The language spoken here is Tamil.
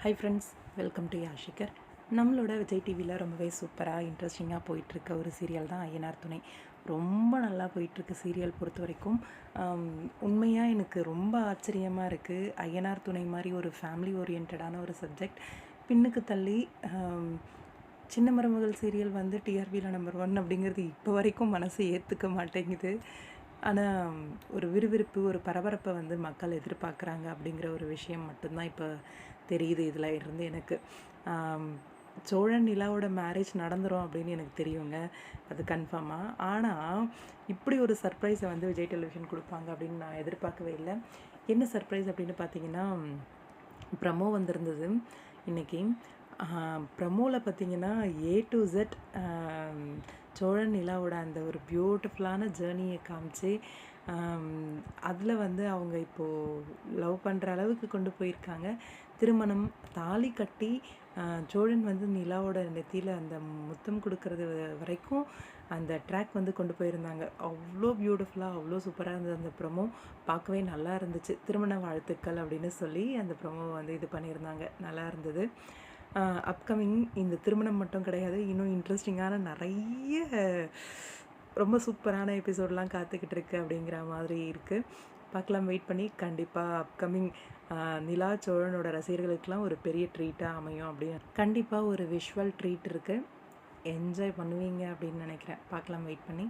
ஹை ஃப்ரெண்ட்ஸ், வெல்கம் டு யாஷிகர். நம்மளோட விஜய் டிவியில் ரொம்பவே சூப்பராக இன்ட்ரெஸ்டிங்காக போயிட்டுருக்க ஒரு சீரியல் தான் ஐயனார் துணை. ரொம்ப நல்லா போயிட்டுருக்கு சீரியல் பொறுத்த வரைக்கும். உண்மையாக எனக்கு ரொம்ப ஆச்சரியமாக இருக்குது. ஐயனார் துணை மாதிரி ஒரு ஃபேமிலி ஓரியன்டான ஒரு சப்ஜெக்ட் பின்னுக்கு தள்ளி சின்ன மருமகள் சீரியல் வந்து டிஆர்பியில் நம்பர் 1 அப்படிங்கிறது இப்போ வரைக்கும் மனசு ஏற்றுக்க மாட்டேங்குது. ஆனால் ஒரு விறுவிறுப்பு, ஒரு பரபரப்பை வந்து மக்கள் எதிர்பார்க்குறாங்க அப்படிங்கிற ஒரு விஷயம் மட்டும்தான் இப்போ தெரியுது இதில் இருந்து எனக்கு. சோழன் நிலாவோட மேரேஜ் நடந்துரும் அப்படின்னு எனக்கு தெரியுங்க, அது கன்ஃபார்மாக. ஆனால் இப்படி ஒரு சர்ப்ரைஸை வந்து விஜய் டெலிவிஷன் கொடுப்பாங்க அப்படின்னு நான் எதிர்பார்க்கவே இல்லை. என்ன சர்ப்ரைஸ் அப்படின்னு பார்த்தீங்கன்னா, ப்ரமோ வந்திருந்தது இன்றைக்கி. ப்ரமோவில் பார்த்தீங்கன்னா ஏ டு Z சோழன் நிலாவோட அந்த ஒரு பியூட்டிஃபுல்லான ஜேர்னியை காமிச்சு அதில் வந்து அவங்க இப்போது லவ் பண்ணுற அளவுக்கு கொண்டு போயிருக்காங்க. திருமணம், தாலி கட்டி சோழன் வந்து நிலாவோட நெத்தியில் அந்த முத்தம் கொடுக்கறது வரைக்கும் அந்த ட்ராக் வந்து கொண்டு போயிருந்தாங்க. அவ்வளோ பியூட்டிஃபுல்லாக, அவ்வளோ சூப்பராக இருந்தது அந்த ப்ரொமோ. பார்க்கவே நல்லா இருந்துச்சு. திருமண வாழ்த்துக்கள் அப்படின்னு சொல்லி அந்த ப்ரொமோ வந்து இது பண்ணியிருந்தாங்க. நல்லா இருந்தது. அப்கமிங் இந்த திருமணம் மட்டும் கிடையாது, இன்னும் இன்ட்ரெஸ்டிங்கான நிறைய ரொம்ப சூப்பரான எபிசோடெலாம் காத்துக்கிட்டு இருக்கு அப்படிங்கிற மாதிரி இருக்குது. பார்க்கலாம், வெயிட் பண்ணி. கண்டிப்பாக அப்கமிங் நிலா சோழனோட ரசிகர்களுக்கெலாம் ஒரு பெரிய ட்ரீட்டாக அமையும் அப்படின்னு கண்டிப்பாக ஒரு விஷுவல் ட்ரீட் இருக்குது. என்ஜாய் பண்ணுவீங்க அப்படின்னு நினைக்கிறேன். பார்க்கலாம், வெயிட் பண்ணி.